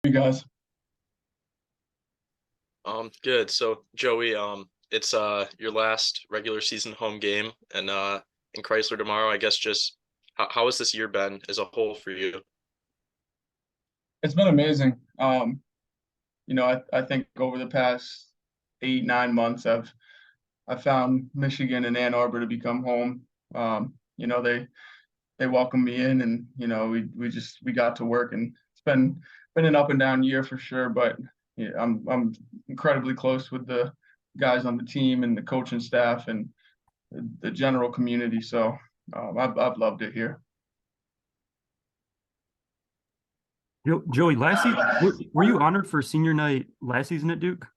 You guys. Good. So Joey, it's your last regular season home game and in Chrysler tomorrow. I guess just how has this year been as a whole for you? It's been amazing. I think over the past 8, 9 months, I found Michigan and Ann Arbor to become home. They welcomed me in, and we got to work, and it's been an up and down year for sure. But yeah, I'm incredibly close with the guys on the team and the coaching staff and the general community. So I've loved it here. Joey, last season, were you honored for senior night last season at Duke?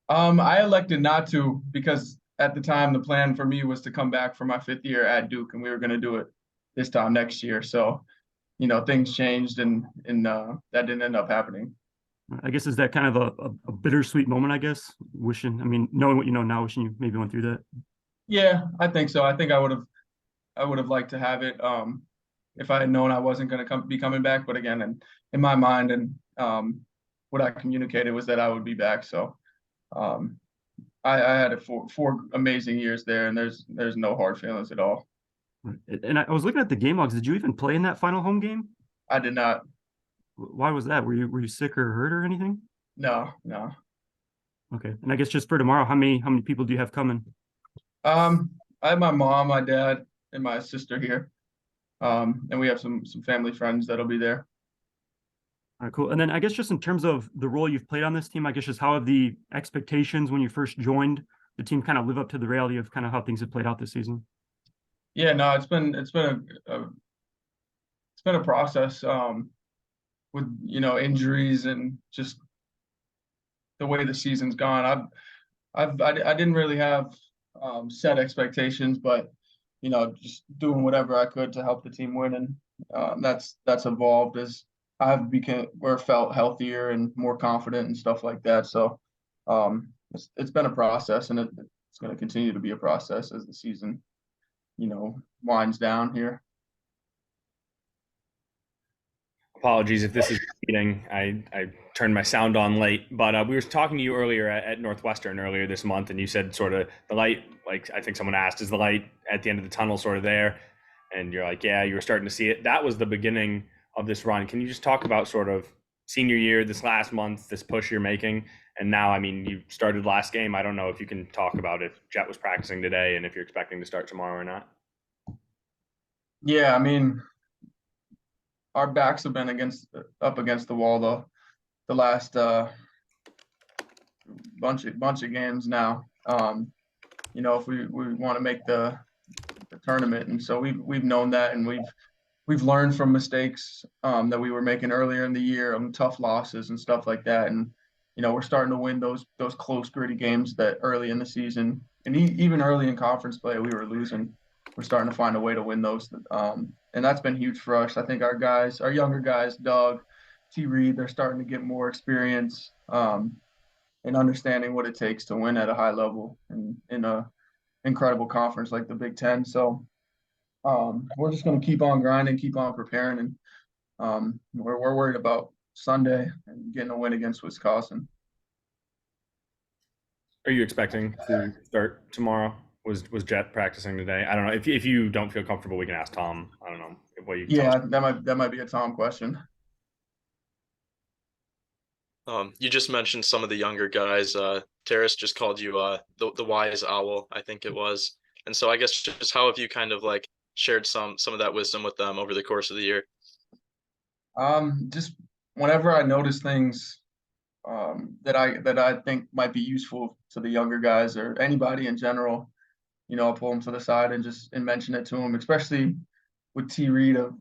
I elected not to because at the time the plan for me was to come back for my 5th year at Duke, and we were going to do it this time next year. So, things changed, and that didn't end up happening. I guess is that kind of a bittersweet moment, I guess, knowing what you know now, wishing you maybe went through that. Yeah, I think so. I think I would have liked to have it if I had known I wasn't going to be coming back. But again, in my mind and what I communicated was that I would be back. So um, I had four amazing years there, and there's no hard feelings at all. And I was looking at the game logs. Did you even play in that final home game? I did not. Why was that? Were you sick or hurt or anything? No, no. Okay. And I guess just for tomorrow, how many people do you have coming? I have my mom, my dad, and my sister here. And we have some family friends that'll be there. All right, cool. And then I guess just in terms of the role you've played on this team, I guess just how have the expectations when you first joined the team kind of live up to the reality of kind of how things have played out this season? Yeah, no, it's been a process with injuries and just the way the season's gone. I didn't really have set expectations, but just doing whatever I could to help the team win, and that's evolved as I've become or felt healthier and more confident and stuff like that. So it's been a process, and it's going to continue to be a process as the season winds down here. Apologies if this is repeating. I turned my sound on late, but we were talking to you earlier at Northwestern earlier this month, and you said sort of the light, like I think someone asked, is the light at the end of the tunnel sort of there? And you're like, yeah, you were starting to see it. That was the beginning of this run. Can you just talk about sort of senior year, this last month, this push you're making? And now, I mean, you started last game. I don't know if you can talk about if Jet was practicing today and if you're expecting to start tomorrow or not. Yeah, I mean, our backs have been up against the wall the last bunch of games now. If we want to make the tournament, and so we've known that, and we've learned from mistakes that we were making earlier in the year, tough losses and stuff like that, and we're starting to win those close gritty games that early in the season and even early in conference play we were losing. We're starting to find a way to win those, and that's been huge for us. I think our younger guys, Doug, T. Reed, they're starting to get more experience and understanding what it takes to win at a high level and in a incredible conference like the Big Ten. So we're just going to keep on grinding, keep on preparing, and we're worried about Sunday and getting a win against Wisconsin. Are you expecting to start tomorrow? Was Jet practicing today? I don't know. If you don't feel comfortable, we can ask Tom. I don't know what you. Yeah, that might be a Tom question. You just mentioned some of the younger guys. Terrace just called you the wise owl, I think it was. And so I guess just how have you kind of like shared some of that wisdom with them over the course of the year? Just whenever I notice things that I think might be useful to the younger guys or anybody in general, I'll pull them to the side and mention it to them, especially with T. Reed of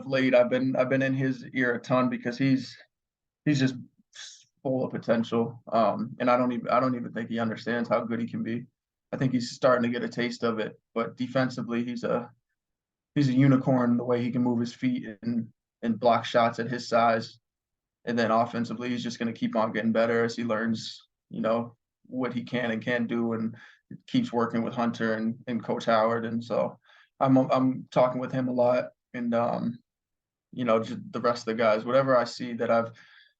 late. I've been in his ear a ton because he's just full of potential. And I don't even think he understands how good he can be. I think he's starting to get a taste of it. But defensively, he's a unicorn the way he can move his feet and block shots at his size. And then offensively, he's just going to keep on getting better as he learns, what he can and can't do, and keeps working with Hunter and Coach Howard. And so I'm talking with him a lot, and just the rest of the guys. Whatever I see that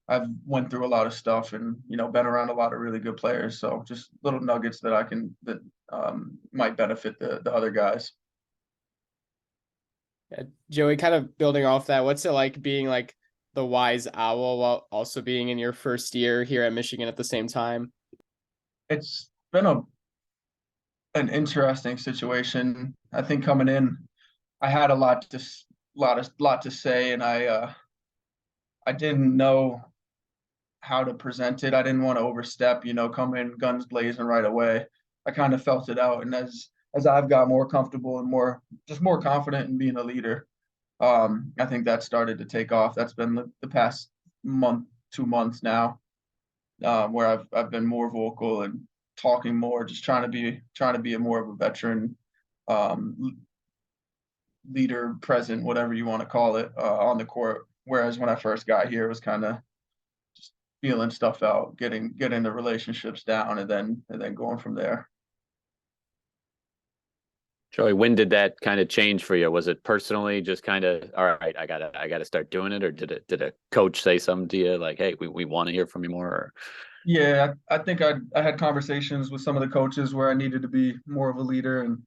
I've went through a lot of stuff and, you know, been around a lot of really good players. So just little nuggets that might benefit the other guys. Yeah, Joey, kind of building off that, what's it like being like the wise owl while also being in your first year here at Michigan at the same time? It's been an interesting situation. I think coming in, I had a lot to say, and I didn't know how to present it. I didn't want to overstep, you know, come in guns blazing right away. I kind of felt it out, and as I've got more comfortable and more confident in being a leader, I think that started to take off. That's been the past month, 2 months now, where I've been more vocal and talking more, just trying to be a more of a veteran leader, present, whatever you want to call it, on the court. Whereas when I first got here, it was kind of just feeling stuff out, getting the relationships down, and then going from there. Joey, when did that kind of change for you? Was it personally just kind of, all right, I gotta start doing it, or did a coach say something to you like, hey, we want to hear from you more? Or... Yeah, I think I had conversations with some of the coaches where I needed to be more of a leader, and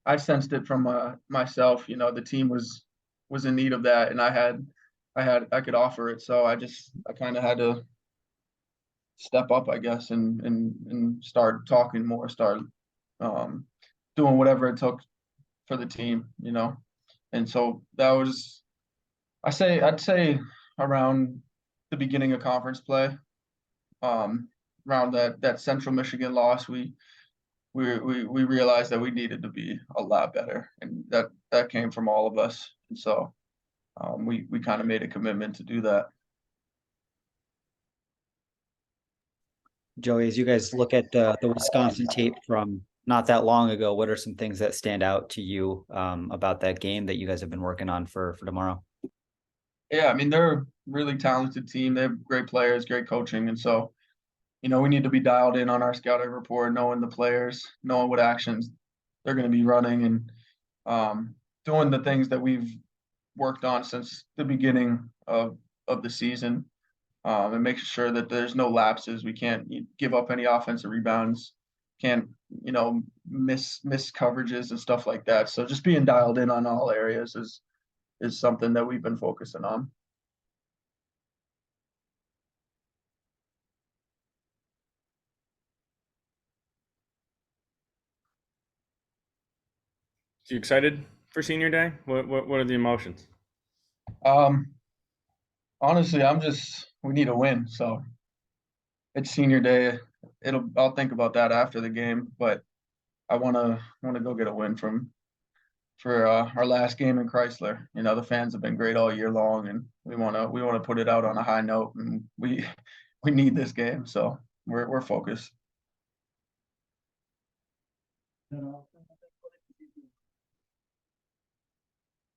I sensed it from myself. You know, the team was in need of that, and I could offer it. So I kind of had to step up, I guess, and start talking more, start doing whatever it took for the team, you know. And so that was, I'd say around the beginning of conference play, around that Central Michigan loss, we realized that we needed to be a lot better, and that came from all of us. And so we kind of made a commitment to do that. Joey, as you guys look at the Wisconsin tape from not that long ago, what are some things that stand out to you about that game that you guys have been working on for tomorrow? Yeah, I mean, they're a really talented team. They have great players, great coaching, and so, you know, we need to be dialed in on our scouting report, knowing the players, knowing what actions they're going to be running, and doing the things that we've worked on since the beginning of the season, and making sure that there's no lapses. We can't give up any offensive rebounds, can't, you know, miss coverages and stuff like that. So just being dialed in on all areas is something that we've been focusing on. You excited for senior day? What are the emotions? Honestly, we need a win. So it's senior day. I'll think about that after the game, but I want to go get a win for our last game in Chrysler. You know, the fans have been great all year long, and we want to put it out on a high note, and we need this game. So we're focused.